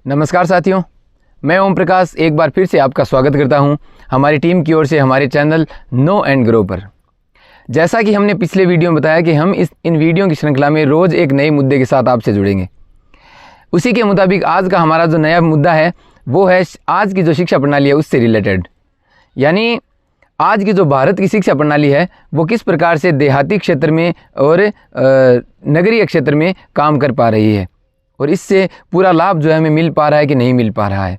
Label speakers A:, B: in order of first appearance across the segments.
A: नमस्कार साथियों, मैं ओम प्रकाश एक बार फिर से आपका स्वागत करता हूं हमारी टीम की ओर से हमारे चैनल नो एंड ग्रो पर। जैसा कि हमने पिछले वीडियो में बताया कि हम इन वीडियो की श्रृंखला में रोज़ एक नए मुद्दे के साथ आपसे जुड़ेंगे। उसी के मुताबिक आज का हमारा जो नया मुद्दा है वो है आज की जो शिक्षा प्रणाली है उससे रिलेटेड, यानी आज की जो भारत की शिक्षा प्रणाली है वो किस प्रकार से देहाती क्षेत्र में और नगरीय क्षेत्र में काम कर पा रही है और इससे पूरा लाभ जो है हमें मिल पा रहा है कि नहीं मिल पा रहा है।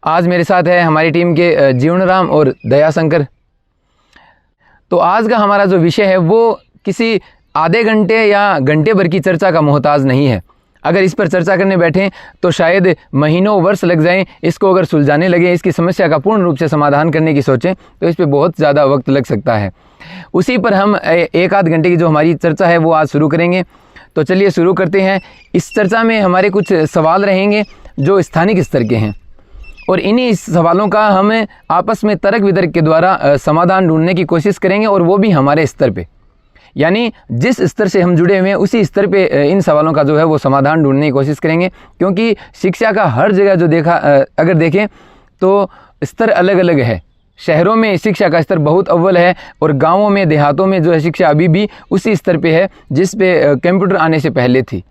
A: आज मेरे साथ है हमारी टीम के जीवनराम और दयाशंकर। तो आज का हमारा जो विषय है वो किसी आधे घंटे या घंटे भर की चर्चा का मोहताज नहीं है। अगर इस पर चर्चा करने बैठें तो शायद महीनों वर्ष लग जाएं। इसको अगर सुलझाने लगे, इसकी समस्या का पूर्ण रूप से समाधान करने की सोचें तो इस पर बहुत ज़्यादा वक्त लग सकता है। उसी पर हम एक आध घंटे की जो हमारी चर्चा है वो आज शुरू करेंगे। तो चलिए शुरू करते हैं। इस चर्चा में हमारे कुछ सवाल रहेंगे जो स्थानिक स्तर के हैं और इन्हीं सवालों का हम आपस में तर्क वितर्क के द्वारा समाधान ढूंढने की कोशिश करेंगे, और वो भी हमारे स्तर पे, यानी जिस स्तर से हम जुड़े हुए हैं उसी स्तर पे इन सवालों का जो है वो समाधान ढूंढने की कोशिश करेंगे। क्योंकि शिक्षा का हर जगह जो अगर देखें तो स्तर अलग अलग है। शहरों में शिक्षा का स्तर बहुत अव्वल है और गांवों में देहातों में जो है शिक्षा अभी भी उसी स्तर पे है जिस पे कंप्यूटर आने से पहले थी।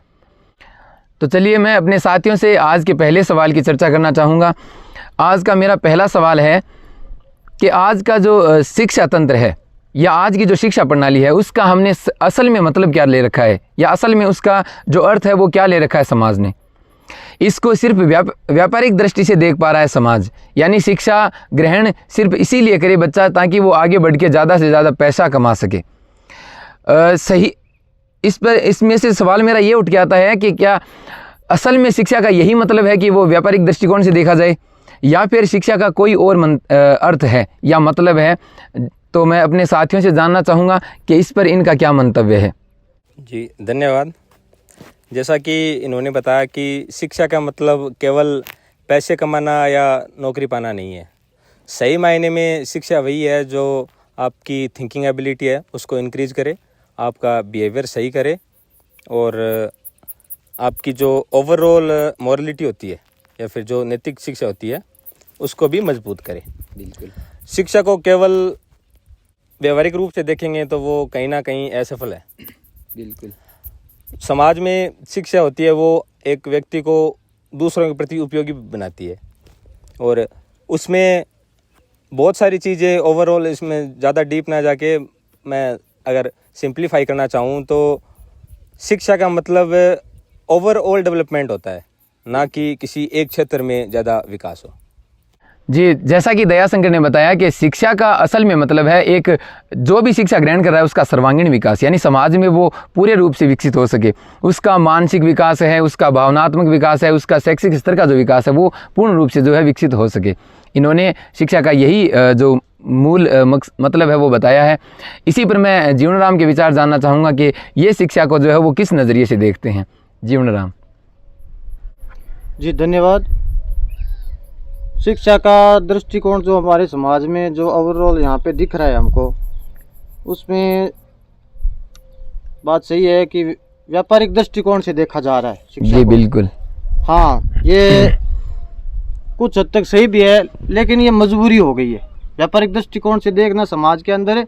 A: तो चलिए मैं अपने साथियों से आज के पहले सवाल की चर्चा करना चाहूँगा। आज का मेरा पहला सवाल है कि आज का जो शिक्षा तंत्र है या आज की जो शिक्षा प्रणाली है उसका हमने असल में मतलब क्या ले रखा है, या असल में उसका जो अर्थ है वो क्या ले रखा है समाज ने। इसको सिर्फ व्यापारिक दृष्टि से देख पा रहा है समाज, यानी शिक्षा ग्रहण सिर्फ इसीलिए करे बच्चा ताकि वो आगे बढ़ के ज़्यादा से ज़्यादा पैसा कमा सके। सही इसमें से सवाल मेरा ये उठ के आता है कि क्या असल में शिक्षा का यही मतलब है कि वो व्यापारिक दृष्टिकोण से देखा जाए, या फिर शिक्षा का कोई और अर्थ है या मतलब है। तो मैं अपने साथियों से जानना चाहूँगा कि इस पर इनका क्या मंतव्य है।
B: जी धन्यवाद। जैसा कि इन्होंने बताया कि शिक्षा का मतलब केवल पैसे कमाना या नौकरी पाना नहीं है। सही मायने में शिक्षा वही है जो आपकी थिंकिंग एबिलिटी है उसको इंक्रीज करे, आपका बिहेवियर सही करे और आपकी जो ओवरऑल मॉरलिटी होती है या फिर जो नैतिक शिक्षा होती है उसको भी मजबूत करे।
A: बिल्कुल।
B: शिक्षा को केवल व्यवहारिक रूप से देखेंगे तो वो कहीं ना कहीं असफल है।
A: बिल्कुल।
B: समाज में शिक्षा होती है वो एक व्यक्ति को दूसरों के प्रति उपयोगी बनाती है और उसमें बहुत सारी चीज़ें ओवरऑल, इसमें ज़्यादा डीप ना जाके मैं अगर सिंप्लीफाई करना चाहूँ तो शिक्षा का मतलब ओवरऑल डेवलपमेंट होता है, ना कि किसी एक क्षेत्र में ज़्यादा विकास हो।
A: जी, जैसा कि दयाशंकर ने बताया कि शिक्षा का असल में मतलब है एक जो भी शिक्षा ग्रहण कर रहा है उसका सर्वांगीण विकास, यानी समाज में वो पूरे रूप से विकसित हो सके। उसका मानसिक विकास है, उसका भावनात्मक विकास है, उसका शैक्षिक स्तर का जो विकास है वो पूर्ण रूप से जो है विकसित हो सके। इन्होंने शिक्षा का यही जो मूल मतलब है वो बताया है। इसी पर मैं जीवनराम के विचार जानना चाहूँगा कि ये शिक्षा को जो है वो किस नज़रिए से देखते हैं। जीवनराम
C: जी धन्यवाद। शिक्षा का दृष्टिकोण जो हमारे समाज में जो ओवरऑल यहाँ पे दिख रहा है हमको, उसमें बात सही है कि व्यापारिक दृष्टिकोण से देखा जा रहा है शिक्षा
A: जी
C: को।
A: बिल्कुल।
C: हाँ, ये कुछ हद तक सही भी है लेकिन ये मजबूरी हो गई है व्यापारिक दृष्टिकोण से देखना समाज के अंदर,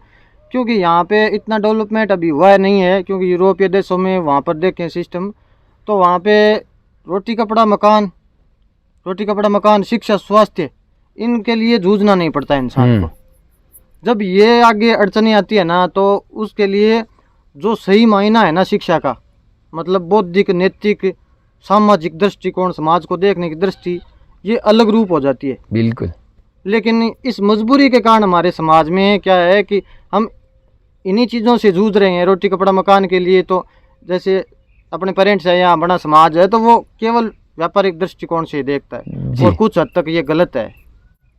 C: क्योंकि यहाँ पे इतना डेवलपमेंट अभी हुआ नहीं है। क्योंकि यूरोपीय देशों में वहाँ पर देखें सिस्टम, तो वहाँ पे रोटी कपड़ा मकान, शिक्षा, स्वास्थ्य, इनके लिए जूझना नहीं पड़ता है इंसान को। जब ये आगे अड़चने आती है ना तो उसके लिए जो सही मायना है ना शिक्षा का, मतलब बौद्धिक, नैतिक, सामाजिक दृष्टिकोण, समाज को देखने की दृष्टि, ये अलग रूप हो जाती है।
A: बिल्कुल।
C: लेकिन इस मजबूरी के कारण हमारे समाज में क्या है कि हम इन्हीं चीज़ों से जूझ रहे हैं। रोटी कपड़ा मकान के लिए तो जैसे अपने पेरेंट्स है या बड़ा समाज है तो वो केवल व्यापारिक दृष्टिकोण से देखता है और कुछ हद तक ये गलत है।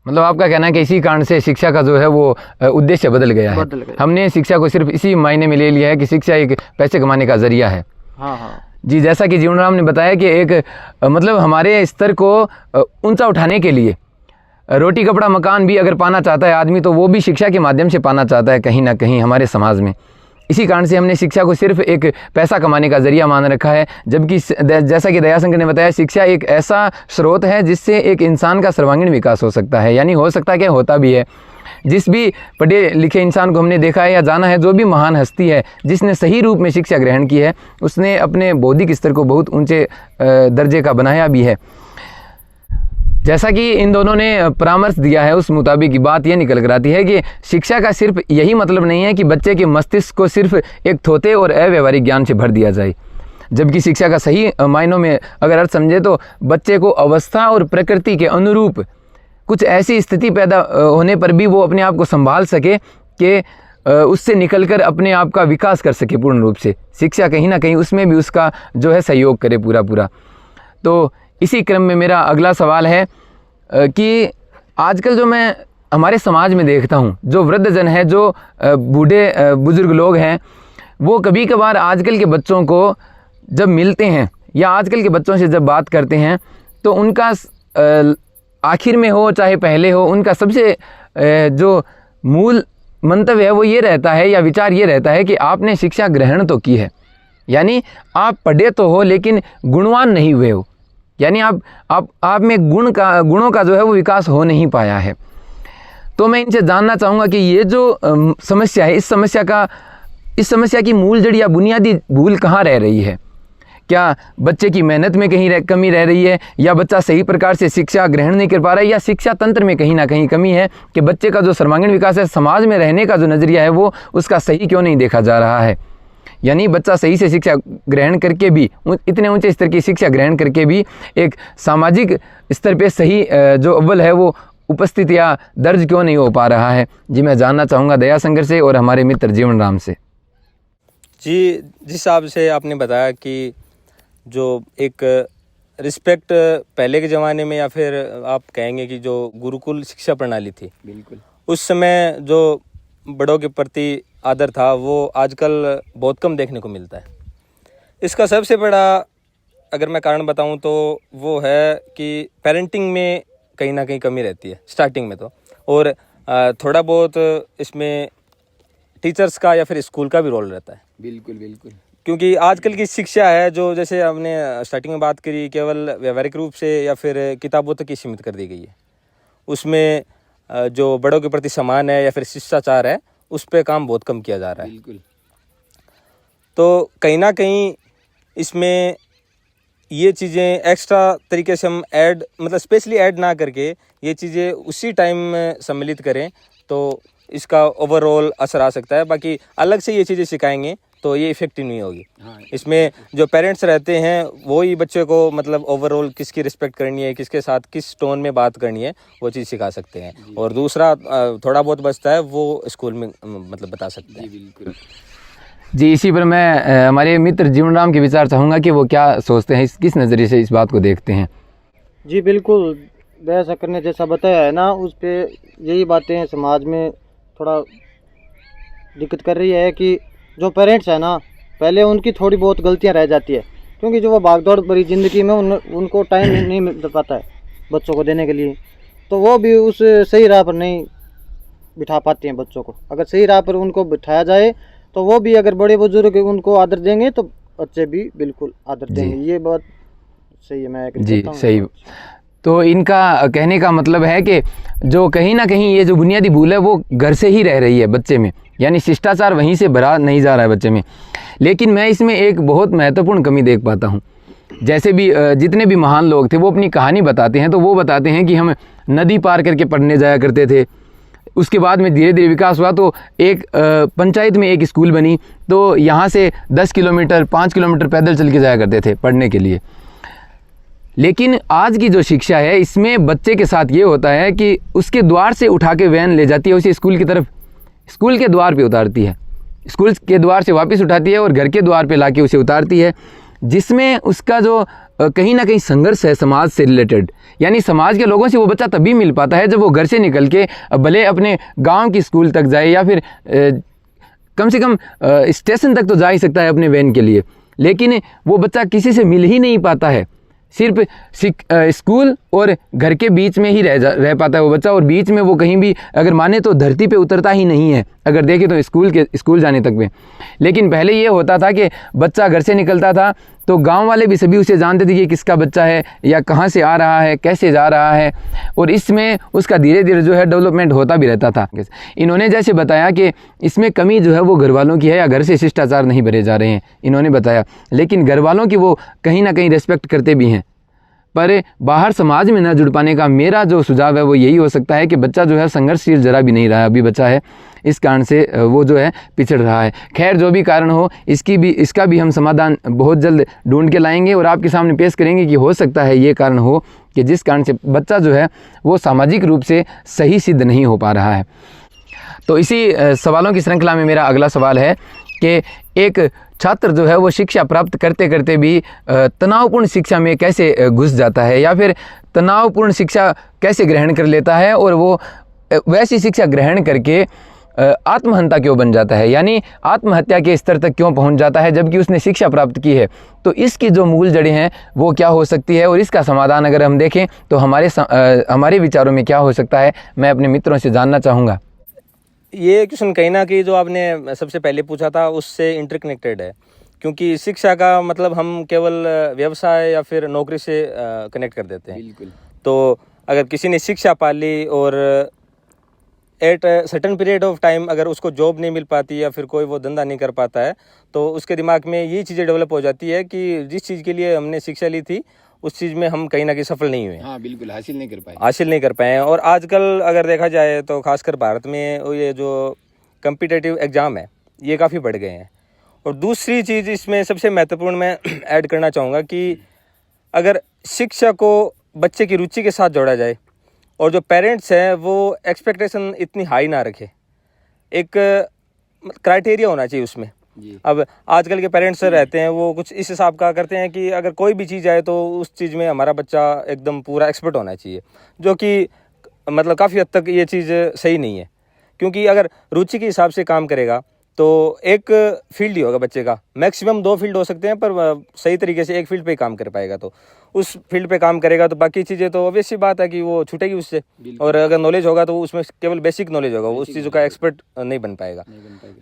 A: मतलब आपका कहना है कि इसी कारण से शिक्षा का जो है वो उद्देश्य बदल गया है। हमने शिक्षा को सिर्फ इसी मायने में ले लिया है कि शिक्षा एक पैसे कमाने का जरिया है।
C: हाँ हाँ
A: जी, जैसा कि जीवनराम ने बताया कि एक मतलब हमारे स्तर को ऊंचा उठाने के लिए रोटी कपड़ा मकान भी अगर पाना चाहता है आदमी तो वो भी शिक्षा के माध्यम से पाना चाहता है कहीं ना कहीं हमारे समाज में। इसी कारण से हमने शिक्षा को सिर्फ एक पैसा कमाने का जरिया मान रखा है, जबकि जैसा कि दयाशंकर ने बताया, शिक्षा एक ऐसा स्रोत है जिससे एक इंसान का सर्वांगीण विकास हो सकता है, यानी हो सकता है कि होता भी है। जिस भी पढ़े लिखे इंसान को हमने देखा है या जाना है, जो भी महान हस्ती है जिसने सही रूप में शिक्षा ग्रहण की है, उसने अपने बौद्धिक स्तर को बहुत ऊंचे दर्जे का बनाया भी है। जैसा कि इन दोनों ने परामर्श दिया है, उस मुताबिक बात यह निकल कर आती है कि शिक्षा का सिर्फ यही मतलब नहीं है कि बच्चे के मस्तिष्क को सिर्फ एक थोथे और अव्यवहारिक ज्ञान से भर दिया जाए, जबकि शिक्षा का सही मायनों में अगर अर्थ समझे तो बच्चे को अवस्था और प्रकृति के अनुरूप कुछ ऐसी स्थिति पैदा होने पर भी वो अपने आप को संभाल सके कि उससे निकलकर अपने आप का विकास कर सके पूर्ण रूप से। शिक्षा कहीं ना कहीं उसमें भी उसका जो है सहयोग करे पूरा। तो इसी क्रम में मेरा अगला सवाल है कि आजकल जो मैं हमारे समाज में देखता हूँ, जो वृद्धजन है, जो बूढ़े बुजुर्ग लोग हैं, वो कभी कभार आजकल के बच्चों को जब मिलते हैं या आजकल के बच्चों से जब बात करते हैं तो उनका आखिर में हो चाहे पहले हो, उनका सबसे जो मूल मंतव्य है वो ये रहता है या विचार ये रहता है कि आपने शिक्षा ग्रहण तो की है, यानी आप पढ़े तो हो लेकिन गुणवान नहीं हुए हो, यानी आप में गुणों का जो है वो विकास हो नहीं पाया है। तो मैं इनसे जानना चाहूँगा कि ये जो समस्या है, इस समस्या की मूल जड़ या बुनियादी भूल कहाँ रह रही है? क्या बच्चे की मेहनत में कहीं कमी रह रही है, या बच्चा सही प्रकार से शिक्षा ग्रहण नहीं कर पा रहा है, या शिक्षा तंत्र में कहीं ना कहीं कमी है कि बच्चे का जो सर्वांगीण विकास है, समाज में रहने का जो नज़रिया है वो उसका सही क्यों नहीं देखा जा रहा है? यानी बच्चा सही से शिक्षा ग्रहण करके भी, इतने ऊंचे स्तर की शिक्षा ग्रहण करके भी एक सामाजिक स्तर पे सही जो अव्वल है वो उपस्थित या दर्ज क्यों नहीं हो पा रहा है? जी मैं जानना चाहूँगा दयाशंकर से और हमारे मित्र जीवन राम से।
B: जी, जिस हिसाब से आपने बताया कि जो एक रिस्पेक्ट पहले के ज़माने में, या फिर आप कहेंगे कि जो गुरुकुल शिक्षा प्रणाली थी,
A: बिल्कुल
B: उस समय जो बड़ों के प्रति आदर था वो आजकल बहुत कम देखने को मिलता है। इसका सबसे बड़ा अगर मैं कारण बताऊं तो वो है कि पेरेंटिंग में कहीं ना कहीं कमी रहती है स्टार्टिंग में तो, और थोड़ा बहुत इसमें टीचर्स का या फिर स्कूल का भी रोल रहता है।
A: बिल्कुल
B: क्योंकि आजकल की शिक्षा है जो, जैसे हमने स्टार्टिंग में बात करी, केवल व्यवहारिक रूप से या फिर किताबों तक ही सीमित कर दी गई है। उसमें जो बड़ों के प्रति सम्मान है या फिर शिष्टाचार है, उस पर काम बहुत कम किया जा रहा है।
A: बिल्कुल।
B: तो कहीं ना कहीं इसमें ये चीज़ें एक्स्ट्रा तरीके से हम स्पेशली ऐड ना करके ये चीज़ें उसी टाइम में सम्मिलित करें तो इसका ओवरऑल असर आ सकता है। बाकी अलग से ये चीज़ें सिखाएंगे तो ये इफेक्टिव नहीं होगी। इसमें जो पेरेंट्स रहते हैं वो ही बच्चे को ओवरऑल किसकी रिस्पेक्ट करनी है, किसके साथ किस टोन में बात करनी है, वो चीज़ सिखा सकते हैं। और दूसरा थोड़ा बहुत बचता है वो स्कूल में बता सकते हैं।
A: बिल्कुल जी। इसी पर मैं हमारे मित्र जीवन राम के विचार चाहूँगा कि वो क्या सोचते हैं, किस नज़रिए से इस बात को देखते हैं।
C: जी बिल्कुल, दयाशंकर ने जैसा बताया है ना, उस पर यही बातें समाज में थोड़ा दिक्कत कर रही है कि जो पेरेंट्स है ना, पहले उनकी थोड़ी बहुत गलतियां रह जाती है, क्योंकि जो वो भागदौड़ भरी ज़िंदगी में उनको टाइम नहीं मिल पाता है बच्चों को देने के लिए, तो वो भी उस सही राह पर नहीं बिठा पाते हैं बच्चों को। अगर सही राह पर उनको बिठाया जाए तो वो भी, अगर बड़े बुजुर्ग उनको आदर देंगे तो बच्चे भी बिल्कुल आदर देंगे। ये बात सही है, मैं
A: जी सही। तो इनका कहने का मतलब है कि जो कहीं ना कहीं ये जो बुनियादी भूल है वो घर से ही रह रही है बच्चे में, यानी शिष्टाचार वहीं से भरा नहीं जा रहा है बच्चे में। लेकिन मैं इसमें एक बहुत महत्वपूर्ण कमी देख पाता हूँ। जैसे भी जितने भी महान लोग थे वो अपनी कहानी बताते हैं, तो वो बताते हैं कि हम नदी पार करके पढ़ने जाया करते थे। उसके बाद में धीरे धीरे विकास हुआ तो एक पंचायत में एक स्कूल बनी, तो यहाँ से 10 किलोमीटर 5 किलोमीटर पैदल चल के जाया करते थे पढ़ने के लिए। लेकिन आज की जो शिक्षा है इसमें बच्चे के साथ ये होता है कि उसके द्वार से उठा के वैन ले जाती है उसे स्कूल की तरफ, स्कूल के द्वार पे उतारती है, स्कूल के द्वार से वापस उठाती है और घर के द्वार पे लाके उसे उतारती है, जिसमें उसका जो कहीं ना कहीं संघर्ष है समाज से रिलेटेड, यानी समाज के लोगों से वो बच्चा तभी मिल पाता है जब वो घर से निकल के भले अपने गांव की स्कूल तक जाए या फिर कम से कम स्टेशन तक तो जा ही सकता है अपने वैन के लिए, लेकिन वो बच्चा किसी से मिल ही नहीं पाता है। सिर्फ स्कूल और घर के बीच में ही रह पाता है वो बच्चा, और बीच में वो कहीं भी अगर माने तो धरती पे उतरता ही नहीं है, अगर देखें तो स्कूल जाने तक में। लेकिन पहले ये होता था कि बच्चा घर से निकलता था तो गांव वाले भी सभी उसे जानते थे कि किसका बच्चा है या कहाँ से आ रहा है, कैसे जा रहा है, और इसमें उसका धीरे धीरे जो है डेवलपमेंट होता भी रहता था। इन्होंने जैसे बताया कि इसमें कमी जो है वो घर वालों की है या घर से शिष्टाचार नहीं भरे जा रहे हैं, इन्होंने बताया, लेकिन घर वालों की वो कहीं ना कहीं रेस्पेक्ट करते भी हैं। पर बाहर समाज में न जुड़ पाने का मेरा जो सुझाव है वो यही हो सकता है कि बच्चा जो है संघर्षशील जरा भी नहीं रहा, अभी बच्चा है, इस कारण से वो जो है पिछड़ रहा है। खैर जो भी कारण हो इसका भी हम समाधान बहुत जल्द ढूंढ के लाएंगे और आपके सामने पेश करेंगे कि हो सकता है ये कारण हो कि जिस कारण से बच्चा जो है वो सामाजिक रूप से सही सिद्ध नहीं हो पा रहा है। तो इसी सवालों की श्रृंखला में मेरा अगला सवाल है कि एक छात्र जो है वो शिक्षा प्राप्त करते करते भी तनावपूर्ण शिक्षा में कैसे घुस जाता है, या फिर तनावपूर्ण शिक्षा कैसे ग्रहण कर लेता है और वो वैसी शिक्षा ग्रहण करके आत्महंता क्यों बन जाता है, यानी आत्महत्या के स्तर तक क्यों पहुंच जाता है जबकि उसने शिक्षा प्राप्त की है। तो इसकी जो मूल जड़ें हैं वो क्या हो सकती है और इसका समाधान अगर हम देखें तो हमारे विचारों में क्या हो सकता है, मैं अपने मित्रों से जानना चाहूँगा।
B: ये क्वेश्चन कहीं ना कहीं जो आपने सबसे पहले पूछा था उससे इंटरकनेक्टेड है, क्योंकि शिक्षा का मतलब हम केवल व्यवसाय या फिर नौकरी से कनेक्ट कर देते हैं।
A: बिल्कुल।
B: तो अगर किसी ने शिक्षा पा ली और at certain period of time अगर उसको जॉब नहीं मिल पाती या फिर कोई वो धंधा नहीं कर पाता है तो उसके दिमाग में ये चीज़ें डेवलप हो जाती है कि जिस चीज़ के लिए हमने शिक्षा ली थी उस चीज़ में हम कहीं ना कहीं सफल नहीं हुए।
A: हाँ बिल्कुल, हासिल नहीं कर पाए।
B: और आजकल अगर देखा जाए तो खासकर भारत में ये जो कम्पिटिटिव एग्ज़ाम है ये काफ़ी बढ़ गए हैं। और दूसरी चीज़ इसमें सबसे महत्वपूर्ण मैं ऐड करना चाहूँगा कि अगर शिक्षा को बच्चे की रुचि के साथ जोड़ा जाए और जो पेरेंट्स हैं वो एक्सपेक्टेशन इतनी हाई ना रखे, एक क्राइटेरिया होना चाहिए उसमें। अब आजकल के पेरेंट्स रहते हैं वो कुछ इस हिसाब का करते हैं कि अगर कोई भी चीज़ आए तो उस चीज़ में हमारा बच्चा एकदम पूरा एक्सपर्ट होना चाहिए, जो कि मतलब काफ़ी हद तक ये चीज़ सही नहीं है। क्योंकि अगर रुचि के हिसाब से काम करेगा तो एक फील्ड ही होगा बच्चे का, मैक्सिमम 2 फील्ड हो सकते हैं, पर सही तरीके से एक फील्ड पे ही काम कर पाएगा तो उस फील्ड पे काम करेगा तो बाकी चीज़ें तो ऑब्वियस सी बात है कि वो छूटेगी उससे। और अगर नॉलेज होगा तो उसमें केवल बेसिक नॉलेज होगा, वो उस चीज़ों का एक्सपर्ट नहीं बन पाएगा।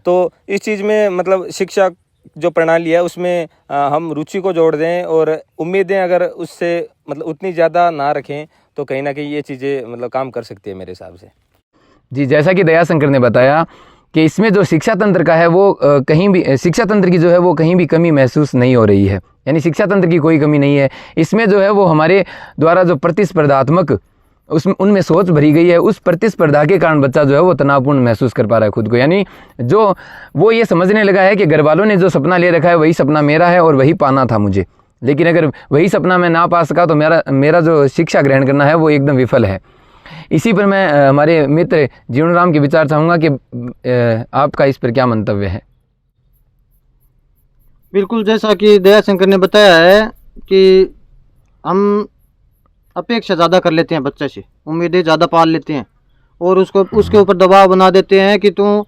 B: तो इस चीज़ में मतलब शिक्षा जो प्रणाली है उसमें हम रुचि को जोड़ दें और उम्मीदें अगर उससे मतलब उतनी ज़्यादा ना रखें तो कहीं ना कहीं ये चीज़ें मतलब काम कर सकती है मेरे हिसाब से।
A: जी, जैसा कि दयाशंकर ने बताया कि इसमें जो शिक्षा तंत्र का है वो कहीं भी शिक्षा तंत्र की जो है वो कहीं भी कमी महसूस नहीं हो रही है, यानी शिक्षा तंत्र की कोई कमी नहीं है। इसमें जो है वो हमारे द्वारा जो प्रतिस्पर्धात्मक उनमें सोच भरी गई है, उस प्रतिस्पर्धा के कारण बच्चा जो है वो तनावपूर्ण महसूस कर पा रहा है खुद को, यानी जो वो ये समझने लगा है कि घर वालों ने जो सपना ले रखा है वही सपना मेरा है और वही पाना था मुझे, लेकिन अगर वही सपना मैं ना पा सका तो मेरा जो शिक्षा ग्रहण करना है वो एकदम विफल है। इसी पर मैं हमारे मित्र जीवन राम के विचार चाहूँगा कि आपका इस पर क्या मंतव्य है।
C: बिल्कुल, जैसा कि दयाशंकर ने बताया है कि हम अपेक्षा ज़्यादा कर लेते हैं बच्चे से, उम्मीदें ज़्यादा पाल लेते हैं और उसके ऊपर दबाव बना देते हैं कि तू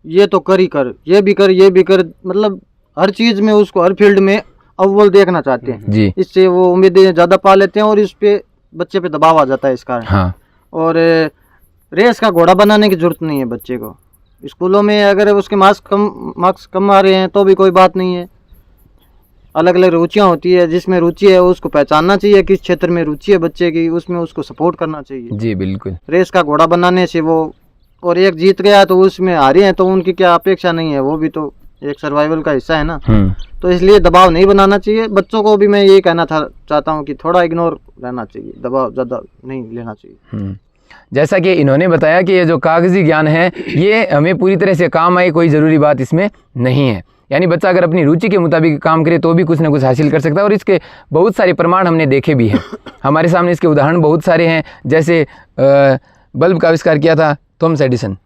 C: ये तो कर ही कर, ये भी कर, मतलब हर चीज़ में उसको हर फील्ड में अव्वल देखना चाहते हैं
A: जी।
C: इससे वो उम्मीदें ज़्यादा पाल लेते हैं और इस पे बच्चे पे दबाव आ जाता है इस कारण।
A: हाँ।
C: और रेस का घोड़ा बनाने की जरूरत नहीं है बच्चे को। स्कूलों में अगर उसके मार्क्स कम आ रहे हैं तो भी कोई बात नहीं है, अलग अलग रुचियाँ होती है, जिसमें रुचि है उसको पहचानना चाहिए, किस क्षेत्र में रुचि है बच्चे की उसमें उसको सपोर्ट करना चाहिए। जी
A: बिल्कुल।
C: रेस का घोड़ा बनाने से वो और एक जीत गया तो उसमें हारे हैं तो उनकी क्या अपेक्षा नहीं है, वो भी तो एक सर्वाइवल का हिस्सा है ना। तो इसलिए दबाव नहीं बनाना चाहिए बच्चों को। भी मैं ये कहना चाहता हूँ कि थोड़ा इग्नोर रहना चाहिए, दबाव ज़्यादा नहीं लेना चाहिए।
A: जैसा कि इन्होंने बताया कि ये जो कागजी ज्ञान है ये हमें पूरी तरह से काम आए, कोई ज़रूरी बात इसमें नहीं है, यानी बच्चा अगर अपनी रुचि के मुताबिक काम करे तो भी कुछ ना कुछ हासिल कर सकता है। और इसके बहुत सारे प्रमाण हमने देखे भी हैं, हमारे सामने इसके उदाहरण बहुत सारे हैं। जैसे बल्ब का आविष्कार किया था थॉमस एडिसन,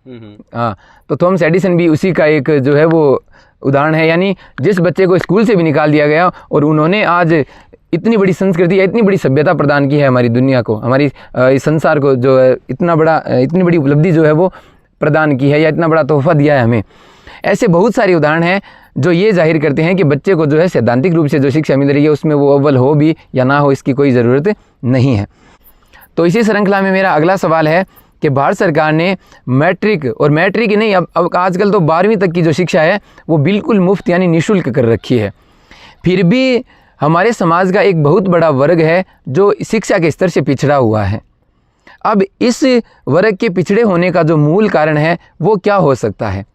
A: हाँ, तो थॉमस एडिसन भी उसी का एक जो है वो उदाहरण है, यानी जिस बच्चे को स्कूल से भी निकाल दिया गया और उन्होंने आज इतनी बड़ी संस्कृति या इतनी बड़ी सभ्यता प्रदान की है हमारी दुनिया को, हमारी इस संसार को, जो है इतनी बड़ी उपलब्धि जो है वो प्रदान की है या इतना बड़ा तोहफा दिया है हमें। ऐसे बहुत सारे उदाहरण हैं जो ये जाहिर करते हैं कि बच्चे को जो है सैद्धांतिक रूप से जो शिक्षा मिल रही है उसमें वो अव्वल हो भी या ना हो, इसकी कोई ज़रूरत नहीं है। तो इसी श्रृंखला में मेरा अगला सवाल है कि भारत सरकार ने मैट्रिक और मैट्रिक ही नहीं, अब आजकल तो 12वीं तक की जो शिक्षा है वो बिल्कुल मुफ्त यानी निःशुल्क कर रखी है। फिर भी हमारे समाज का एक बहुत बड़ा वर्ग है जो शिक्षा के स्तर से पिछड़ा हुआ है। अब इस वर्ग के पिछड़े होने का जो मूल कारण है वो क्या हो सकता है,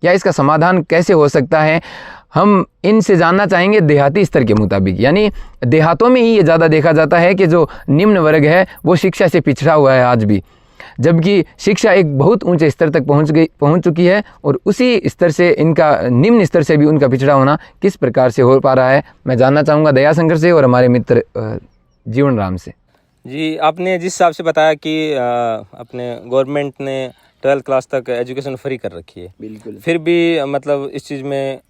A: या इसका समाधान कैसे हो सकता है, हम इनसे जानना चाहेंगे देहाती स्तर के मुताबिक। यानी देहातों में ही ये ज़्यादा देखा जाता है कि जो निम्न वर्ग है वो शिक्षा से पिछड़ा हुआ है आज भी, जबकि शिक्षा एक बहुत ऊंचे स्तर तक पहुंच चुकी है, और उसी स्तर से इनका निम्न स्तर से भी उनका पिछड़ा होना किस प्रकार से हो पा रहा है, मैं जानना चाहूँगा दयाशंकर से और हमारे मित्र जीवन राम से।
B: जी, आपने जिस हिसाब से बताया कि अपने गवर्नमेंट ने 12th क्लास तक एजुकेशन फ्री कर रखी है,
A: बिल्कुल,
B: फिर भी मतलब इस चीज़ में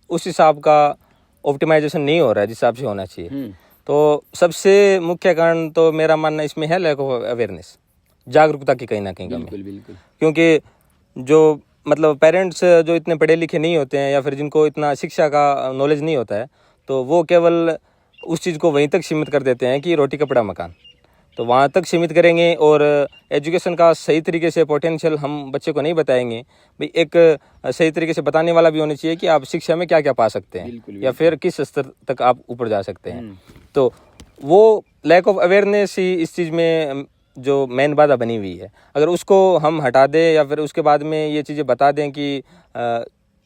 B: उस हिसाब का ऑप्टिमाइजेशन नहीं हो रहा है जिस हिसाब से होना चाहिए। तो सबसे मुख्य कारण तो मेरा मानना इसमें है लैक ऑफ अवेयरनेस, जागरूकता की कहीं ना कहीं कमी।
A: बिल्कुल।
B: क्योंकि जो मतलब पेरेंट्स जो इतने पढ़े लिखे नहीं होते हैं या फिर जिनको इतना शिक्षा का नॉलेज नहीं होता है, तो वो केवल उस चीज़ को वहीं तक सीमित कर देते हैं कि रोटी कपड़ा मकान, तो वहाँ तक सीमित करेंगे और एजुकेशन का सही तरीके से पोटेंशियल हम बच्चे को नहीं बताएंगे। भाई एक सही तरीके से बताने वाला भी होना चाहिए कि आप शिक्षा में क्या क्या पा सकते हैं या फिर किस स्तर तक आप ऊपर जा सकते हैं। तो वो लैक ऑफ अवेयरनेस ही इस चीज़ में जो मेन बाधा बनी हुई है। अगर उसको हम हटा दें या फिर उसके बाद में ये चीज़ें बता दें कि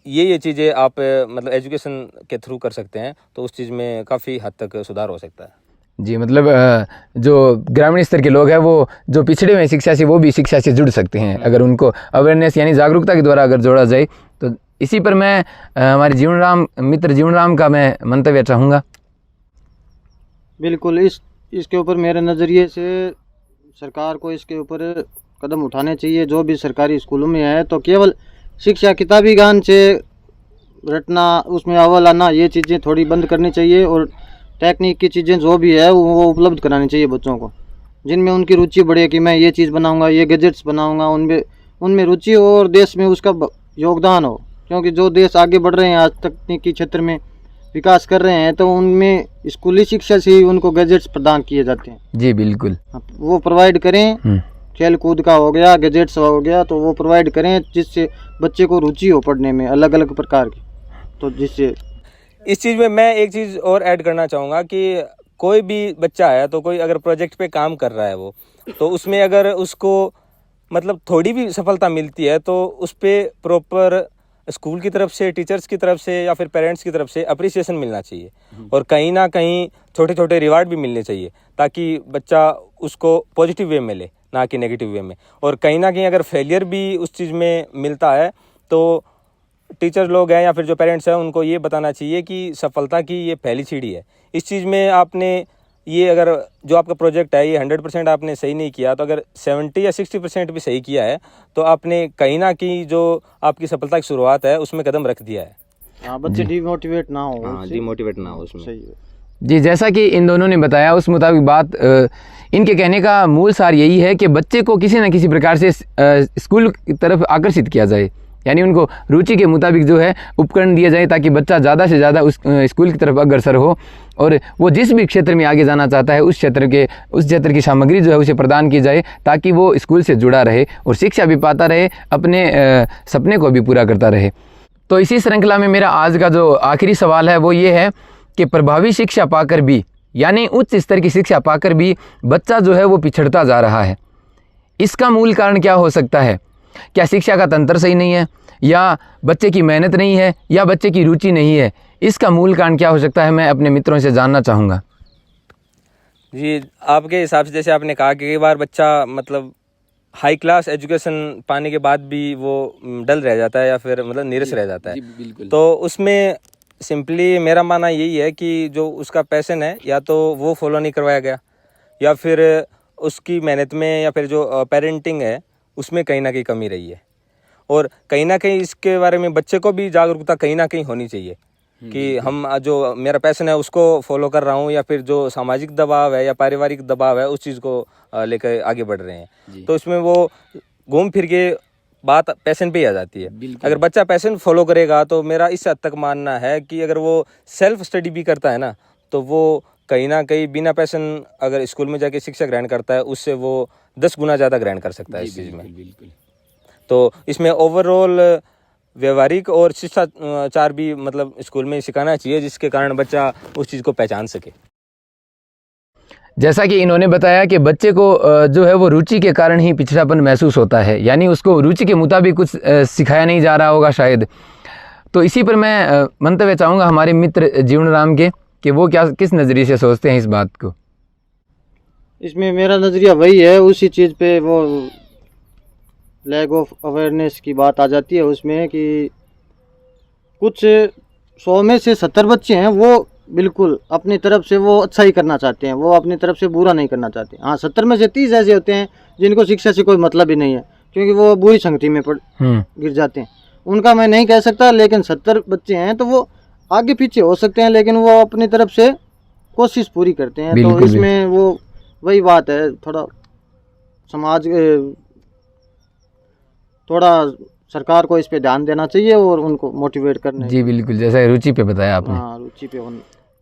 B: ये चीज़ें आप मतलब एजुकेशन के थ्रू कर सकते हैं, तो उस चीज़ में काफ़ी हद तक सुधार हो सकता है।
A: जी, मतलब जो ग्रामीण स्तर के लोग हैं वो जो पिछड़े हुए हैं शिक्षा से, वो भी शिक्षा से जुड़ सकते हैं अगर उनको अवेयरनेस यानी जागरूकता के द्वारा अगर जोड़ा जाए। तो इसी पर मैं हमारे मित्र जीवन राम का मैं मंतव्य चाहूँगा।
C: बिल्कुल, इसके ऊपर मेरे नज़रिए से सरकार को इसके ऊपर कदम उठाने चाहिए। जो भी सरकारी स्कूलों में है तो केवल शिक्षा किताबी ज्ञान से रटना, उसमें अव्वल आना, ये चीज़ें थोड़ी बंद करनी चाहिए और टेक्निक की चीज़ें जो भी है वो उपलब्ध करानी चाहिए बच्चों को, जिनमें उनकी रुचि बढ़े कि मैं ये चीज़ बनाऊंगा, ये गैजेट्स बनाऊंगा, उनमें रुचि हो और देश में उसका योगदान हो। क्योंकि जो देश आगे बढ़ रहे हैं आज तकनीकी क्षेत्र में विकास कर रहे हैं, तो उनमें स्कूली शिक्षा से ही उनको गैजेट्स प्रदान किए जाते हैं।
A: जी बिल्कुल,
C: वो प्रोवाइड करें, खेल कूद का हो गया, गैजेट्स हो गया, तो वो प्रोवाइड करें जिससे बच्चे को रुचि हो पढ़ने में अलग अलग प्रकार की। तो जिससे
B: इस चीज़ में मैं एक चीज़ और ऐड करना चाहूँगा कि कोई भी बच्चा है तो कोई अगर प्रोजेक्ट पे काम कर रहा है वो, तो उसमें अगर उसको मतलब थोड़ी भी सफलता मिलती है तो उस पर प्रॉपर स्कूल की तरफ से, टीचर्स की तरफ से या फिर पेरेंट्स की तरफ से अप्रिसिएशन मिलना चाहिए और कहीं ना कहीं छोटे छोटे रिवार्ड भी मिलने चाहिए ताकि बच्चा उसको पॉजिटिव वे में ले, ना कि नेगेटिव वे में। और कहीं ना कहीं अगर फेलियर भी उस चीज़ में मिलता है तो टीचर लोग हैं या फिर जो पेरेंट्स हैं उनको ये बताना चाहिए कि सफलता की ये पहली सीढ़ी है। इस चीज़ में आपने ये अगर जो आपका प्रोजेक्ट है ये 100% आपने सही नहीं किया, तो अगर 70 या 60% भी सही किया है तो आपने कहीं ना कहीं जो आपकी सफलता की शुरुआत है उसमें कदम रख दिया है।
C: हाँ, बच्चे डिमोटिवेट ना हो,
B: डिमोटिवेट ना हो उसमें।
C: सही है
A: जी, जैसा कि इन दोनों ने बताया उस मुताबिक बात इनके कहने का मूल सार यही है कि बच्चे को किसी न किसी प्रकार से स्कूल की तरफ आकर्षित किया जाए, यानी उनको रुचि के मुताबिक जो है उपकरण दिए जाए ताकि बच्चा ज़्यादा से ज़्यादा उस स्कूल की तरफ अग्रसर हो और वो जिस भी क्षेत्र में आगे जाना चाहता है उस क्षेत्र की सामग्री जो है उसे प्रदान की जाए ताकि वो स्कूल से जुड़ा रहे और शिक्षा भी पाता रहे, अपने सपने को भी पूरा करता रहे। तो इसी श्रृंखला में मेरा आज का जो आखिरी सवाल है वो ये है कि प्रभावी शिक्षा पाकर भी यानी उच्च स्तर की शिक्षा पाकर भी बच्चा जो है वो पिछड़ता जा रहा है। इसका मूल कारण क्या हो सकता है? क्या शिक्षा का तंत्र सही नहीं है, या बच्चे की मेहनत नहीं है, या बच्चे की रुचि नहीं है? इसका मूल कारण क्या हो सकता है, मैं अपने मित्रों से जानना चाहूँगा।
B: जी, आपके हिसाब से जैसे आपने कहा कि कई बार बच्चा मतलब हाई क्लास एजुकेशन पाने के बाद भी वो डल रह जाता है या फिर मतलब नीरस रह जाता है, तो उसमें सिंपली मेरा मानना यही है कि जो उसका पैशन है या तो वो फॉलो नहीं करवाया गया या फिर उसकी मेहनत में या फिर जो पेरेंटिंग है उसमें कहीं ना कहीं कमी रही है। और कहीं ना कहीं इसके बारे में बच्चे को भी जागरूकता कहीं ना कहीं होनी चाहिए कि हम जो मेरा पैशन है उसको फॉलो कर रहा हूँ या फिर जो सामाजिक दबाव है या पारिवारिक दबाव है उस चीज़ को लेकर आगे बढ़ रहे हैं। तो इसमें वो घूम फिर के बात पैशन पे ही आ जाती है। अगर बच्चा पैशन फॉलो करेगा तो मेरा इस हद तक मानना है कि अगर वो सेल्फ स्टडी भी करता है ना, तो वो कहीं ना कहीं बिना पैशन अगर स्कूल में जाके शिक्षा ग्रहण करता है, उससे वो 10 गुना ज़्यादा ग्रहण कर सकता है इस चीज़ में। तो इसमें ओवरऑल व्यवहारिक और शिष्टाचार भी मतलब स्कूल में सिखाना चाहिए, जिसके कारण बच्चा उस चीज़ को पहचान सके।
A: जैसा कि इन्होंने बताया कि बच्चे को जो है वो रुचि के कारण ही पिछड़ापन महसूस होता है, यानी उसको रुचि के मुताबिक कुछ सिखाया नहीं जा रहा होगा शायद। तो इसी पर मैं मंतव्य चाहूँगा हमारे मित्र जीवन राम के, कि वो क्या किस नज़रिए से सोचते हैं इस बात को।
C: इसमें मेरा नज़रिया वही है, उसी चीज़ पे वो लैक ऑफ अवेयरनेस की बात आ जाती है उसमें कि कुछ 100 में से 70 बच्चे हैं वो बिल्कुल अपनी तरफ से वो अच्छा ही करना चाहते हैं, वो अपनी तरफ से बुरा नहीं करना चाहते। हाँ, 70 में से 30 ऐसे होते हैं जिनको शिक्षा से कोई मतलब ही नहीं है, क्योंकि वो बुरी संगति में गिर जाते हैं। उनका मैं नहीं कह सकता, लेकिन 70 बच्चे हैं तो वो आगे पीछे हो सकते हैं, लेकिन वो अपनी तरफ से कोशिश पूरी करते हैं। तो इसमें वो वही बात है, थोड़ा समाज थोड़ा सरकार को इस पे ध्यान देना चाहिए और उनको मोटिवेट करना।
A: जी बिल्कुल, जैसा रुचि पे बताया आपने।
C: हाँ, रुचि पे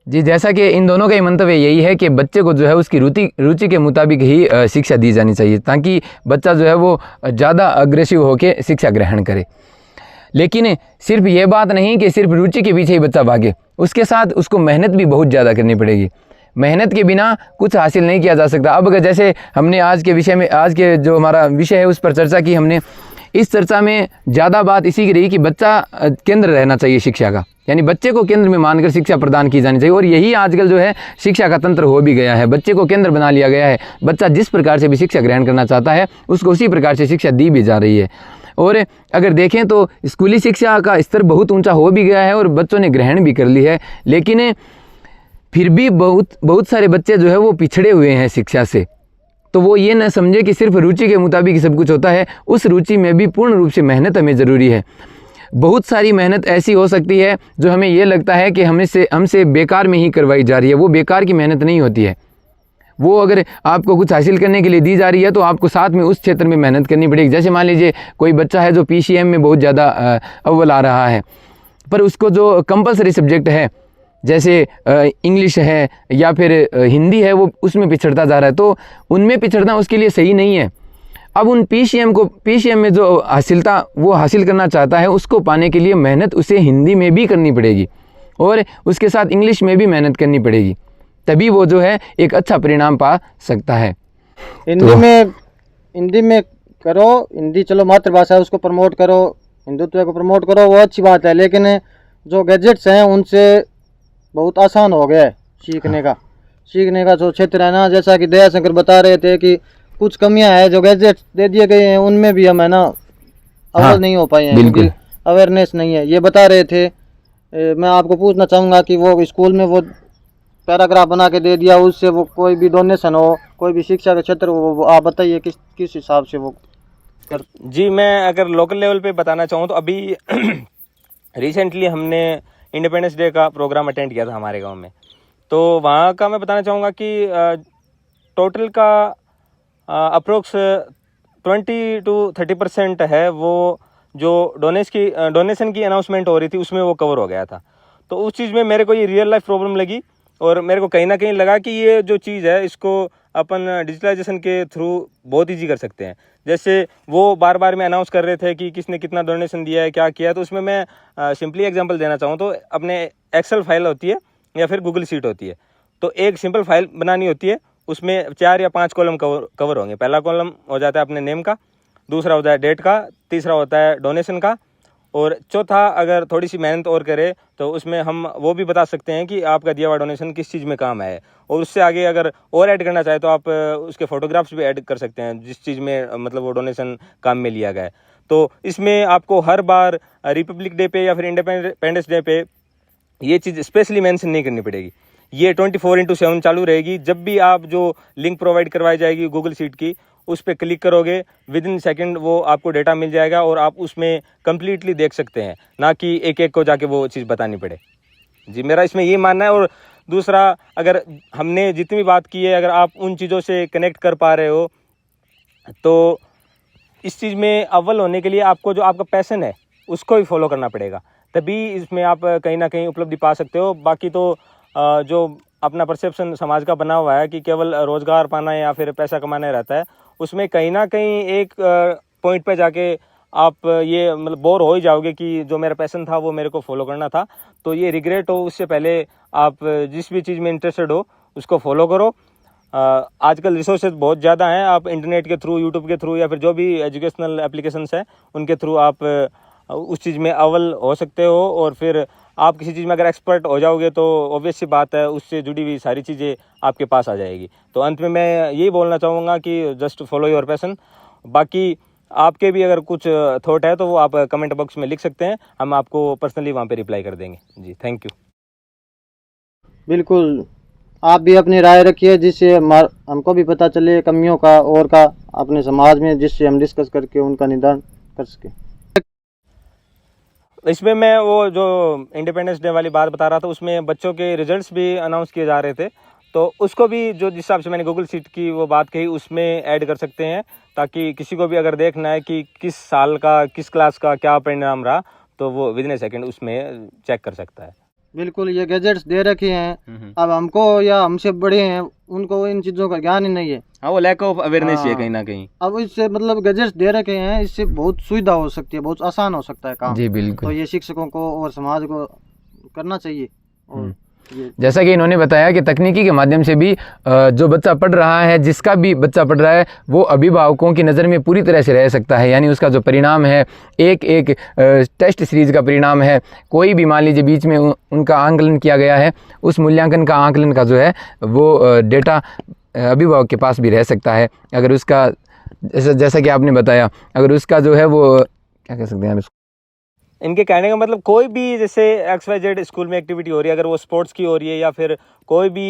A: जी, जैसा कि इन दोनों का ही मंतव्य यही है कि बच्चे को जो है उसकी रुचि के मुताबिक ही शिक्षा दी जानी चाहिए, ताकि बच्चा जो है वो ज़्यादा अग्रेसिव होकर शिक्षा ग्रहण करे। लेकिन सिर्फ ये बात नहीं कि सिर्फ रुचि के पीछे ही बच्चा भागे, उसके साथ उसको मेहनत भी बहुत ज़्यादा करनी पड़ेगी। मेहनत के बिना कुछ हासिल नहीं किया जा सकता। अब अगर जैसे हमने आज के विषय में, आज के जो हमारा विषय है उस पर चर्चा की हमने, इस चर्चा में ज़्यादा बात इसी की रही कि बच्चा केंद्र रहना चाहिए शिक्षा का, यानी बच्चे को केंद्र में मानकर शिक्षा प्रदान की जानी चाहिए। और यही आजकल जो है शिक्षा का तंत्र हो भी गया है, बच्चे को केंद्र बना लिया गया है। बच्चा जिस प्रकार से भी शिक्षा ग्रहण करना चाहता है उसको उसी प्रकार से शिक्षा दी भी जा रही है। और अगर देखें तो स्कूली शिक्षा का स्तर बहुत ऊंचा हो भी गया है और बच्चों ने ग्रहण भी कर ली है, लेकिन फिर भी बहुत सारे बच्चे जो है वो पिछड़े हुए हैं शिक्षा से। तो वो ये न समझे कि सिर्फ रुचि के मुताबिक सब कुछ होता है, उस रुचि में भी पूर्ण रूप से मेहनत हमें ज़रूरी है। बहुत सारी मेहनत ऐसी हो सकती है जो हमें ये लगता है कि हमसे बेकार में ही करवाई जा रही है, वो बेकार की मेहनत नहीं होती है। वो अगर आपको कुछ हासिल करने के लिए दी जा रही है तो आपको साथ में उस क्षेत्र में मेहनत करनी पड़ेगी। जैसे मान लीजिए कोई बच्चा है जो PCM में बहुत ज़्यादा अव्वल आ रहा है, पर उसको जो कंपलसरी सब्जेक्ट है जैसे इंग्लिश है या फिर हिंदी है वो उसमें पिछड़ता जा रहा है, तो उनमें पिछड़ना उसके लिए सही नहीं है। अब उन PCM में जो वो हासिल करना चाहता है उसको पाने के लिए मेहनत उसे हिंदी में भी करनी पड़ेगी और उसके साथ इंग्लिश में भी मेहनत करनी पड़ेगी, तभी वो जो है एक अच्छा परिणाम पा सकता है।
C: हिंदी में करो, हिंदी चलो मातृभाषा है उसको प्रमोट करो, हिंदुत्व को प्रमोट करो, वो अच्छी बात है, लेकिन जो गैजेट्स हैं उनसे बहुत आसान हो गया है सीखने का जो क्षेत्र है ना, जैसा कि दयाशंकर बता रहे थे कि कुछ कमियां हैं जो गैजेट्स दे दिए गए हैं उनमें भी हम है ना अव्वल नहीं हो पाए हैं, क्योंकि अवेयरनेस नहीं है, ये बता रहे थे। मैं आपको पूछना चाहूँगा कि वो स्कूल में वो पैराग्राफ बना के दे दिया, उससे वो कोई भी डोनेशन हो, कोई भी शिक्षा का क्षेत्र हो, वो आप बताइए किस हिसाब से वो कर।
B: जी, मैं अगर लोकल लेवल पे बताना चाहूँ तो अभी रिसेंटली हमने इंडिपेंडेंस डे का प्रोग्राम अटेंड किया था हमारे गांव में। तो वहाँ का मैं बताना चाहूँगा कि टोटल का अप्रोक्स 20 to 30% है वो जो डोनेशन की अनाउंसमेंट हो रही थी उसमें वो कवर हो गया था। तो उस चीज़ में मेरे को ये रियल लाइफ प्रॉब्लम लगी और मेरे को कहीं ना कहीं लगा कि ये जो चीज़ है इसको अपन डिजिटलाइजेशन के थ्रू बहुत ईजी कर सकते हैं। जैसे वो बार बार में अनाउंस कर रहे थे कि किसने कितना डोनेशन दिया है, क्या किया है, तो उसमें मैं सिंपली एग्जांपल देना चाहूँ तो अपने एक्सेल फाइल होती है या फिर गूगल शीट होती है, तो एक सिंपल फाइल बनानी होती है, उसमें 4 या 5 कॉलम कवर होंगे। पहला कॉलम हो जाता है अपने नेम का, दूसरा होता है डेट का, तीसरा होता है डोनेशन का, और चौथा अगर थोड़ी सी मेहनत और करे तो उसमें हम वो भी बता सकते हैं कि आपका दिया हुआ डोनेशन किस चीज़ में काम है। और उससे आगे अगर और ऐड करना चाहे तो आप उसके फोटोग्राफ्स भी ऐड कर सकते हैं जिस चीज़ में मतलब वो डोनेशन काम में लिया गया है। तो इसमें आपको हर बार रिपब्लिक डे पे या फिर इंडिपेंडेंस डे पे ये चीज़ स्पेशली मेंशन नहीं करनी पड़ेगी, ये 24/7 चालू रहेगी। जब भी आप जो लिंक प्रोवाइड करवाई जाएगी गूगल शीट की, उस पर क्लिक करोगे, विद इन सेकेंड वो आपको डेटा मिल जाएगा और आप उसमें कम्प्लीटली देख सकते हैं, ना कि एक एक को जाके वो चीज़ बतानी पड़े। जी, मेरा इसमें ये मानना है। और दूसरा, अगर हमने जितनी भी बात की है, अगर आप उन चीज़ों से कनेक्ट कर पा रहे हो तो इस चीज़ में अव्वल होने के लिए आपको जो आपका पैशन है उसको भी फॉलो करना पड़ेगा, तभी इसमें आप कहीं ना कहीं उपलब्धि पा सकते हो। बाकी तो जो अपना परसेप्शन समाज का बना हुआ है कि केवल रोज़गार पाना या फिर पैसा कमाना रहता है, उसमें कहीं ना कहीं एक पॉइंट पे जाके आप ये मतलब बोर हो ही जाओगे कि जो मेरा पैशन था वो मेरे को फॉलो करना था। तो ये रिग्रेट हो उससे पहले आप जिस भी चीज़ में इंटरेस्टेड हो उसको फॉलो करो। आजकल रिसोर्सेज बहुत ज़्यादा हैं, आप इंटरनेट के थ्रू, यूट्यूब के थ्रू या फिर जो भी एजुकेशनल एप्लीकेशंस हैं उनके थ्रू आप उस चीज़ में अव्वल हो सकते हो। और फिर आप किसी चीज़ में अगर एक्सपर्ट हो जाओगे तो ऑब्वियस सी बात है उससे जुड़ी हुई सारी चीज़ें आपके पास आ जाएगी। तो अंत में मैं यही बोलना चाहूँगा कि जस्ट फॉलो योर पैशन। बाकी आपके भी अगर कुछ थॉट है तो वो आप कमेंट बॉक्स में लिख सकते हैं, हम आपको पर्सनली वहाँ पे रिप्लाई कर देंगे। जी थैंक यू।
C: बिल्कुल, आप भी अपनी राय रखिए जिससे हमको भी पता चले कमियों का और का अपने समाज में, जिससे हम डिस्कस करके उनका निदान कर सकें।
B: इसमें मैं वो जो इंडिपेंडेंस डे वाली बात बता रहा था उसमें बच्चों के रिजल्ट्स भी अनाउंस किए जा रहे थे, तो उसको भी जो जिस हिसाब से मैंने गूगल शीट की वो बात कही उसमें ऐड कर सकते हैं, ताकि किसी को भी अगर देखना है कि किस साल का किस क्लास का क्या परिणाम रहा तो वो विदिन ए सेकेंड उसमें चेक कर सकता है।
C: बिल्कुल, ये गैजेट्स दे रखे हैं, अब हमको या हमसे बड़े हैं उनको इन चीज़ों का ज्ञान ही नहीं है।
B: हाँ, वो लैक ऑफ अवेयरनेस है
C: हाँ।
B: कहीं ना कहीं।
C: अब इससे मतलब गैजेट्स दे रखे हैं, इससे बहुत सुविधा हो सकती है, बहुत आसान हो सकता है काम।
A: जी
C: तो
A: बिल्कुल।
C: ये शिक्षकों को और समाज को करना चाहिए। और ये
A: जैसा कि इन्होंने बताया कि तकनीकी के माध्यम से भी जो बच्चा पढ़ रहा है, जिसका भी बच्चा पढ़ रहा है, वो अभिभावकों की नज़र में पूरी तरह से रह सकता है। यानी उसका जो परिणाम है, एक एक टेस्ट सीरीज़ का परिणाम है, कोई भी मान लीजिए बीच में उनका आंकलन किया गया है, उस मूल्यांकन का आंकलन का जो है वो डेटा अभिभावक के पास भी रह सकता है। अगर उसका जैसा कि आपने बताया, अगर उसका जो है वो क्या कह सकते हैं
B: इनके कहने का मतलब कोई भी जैसे XYZ स्कूल में एक्टिविटी हो रही है, अगर वो स्पोर्ट्स की हो रही है या फिर कोई भी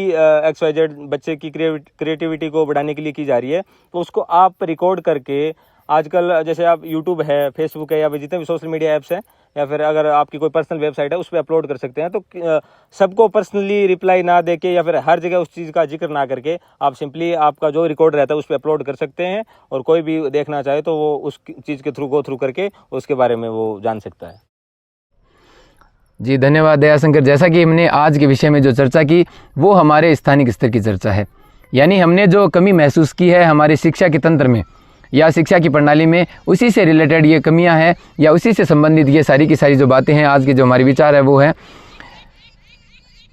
B: XYZ बच्चे की क्रिएटिविटी को बढ़ाने के लिए की जा रही है, तो उसको आप रिकॉर्ड करके आजकल जैसे आप यूट्यूब है, फेसबुक है या फिर जितने भी सोशल मीडिया ऐप्स हैं, या फिर अगर आपकी कोई पर्सनल वेबसाइट है उस पर अपलोड कर सकते हैं। तो सबको पर्सनली रिप्लाई ना देके या फिर हर जगह उस चीज़ का जिक्र ना करके आप सिंपली आपका जो रिकॉर्ड रहता है उस पर अपलोड कर सकते हैं, और कोई भी देखना चाहे तो वो उस चीज़ के थ्रू गो थ्रू करके उसके बारे में वो जान सकता है।
A: जी धन्यवाद दयाशंकर। जैसा कि हमने आज के विषय में जो चर्चा की वो हमारे स्थानिक स्तर की चर्चा है, यानी हमने जो कमी महसूस की है हमारे शिक्षा के तंत्र में या शिक्षा की प्रणाली में, उसी से रिलेटेड ये कमियां हैं या उसी से संबंधित ये सारी की सारी जो बातें हैं, आज के जो हमारे विचार है वो है।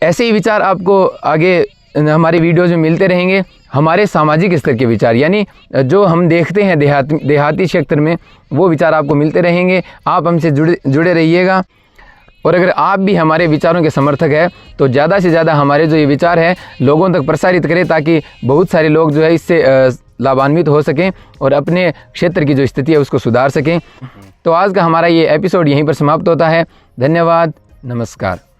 A: ऐसे ही विचार आपको आगे हमारे वीडियोज़ में मिलते रहेंगे। हमारे सामाजिक स्तर के विचार, यानी जो हम देखते हैं देहाती क्षेत्र में, वो विचार आपको मिलते रहेंगे। आप हमसे जुड़े रहिएगा। और अगर आप भी हमारे विचारों के समर्थक हैं तो ज़्यादा से ज़्यादा हमारे जो ये विचार हैं लोगों तक प्रसारित करें, ताकि बहुत सारे लोग जो है इससे लाभान्वित हो सकें और अपने क्षेत्र की जो स्थिति है उसको सुधार सकें। तो आज का हमारा ये एपिसोड यहीं पर समाप्त होता है। धन्यवाद, नमस्कार।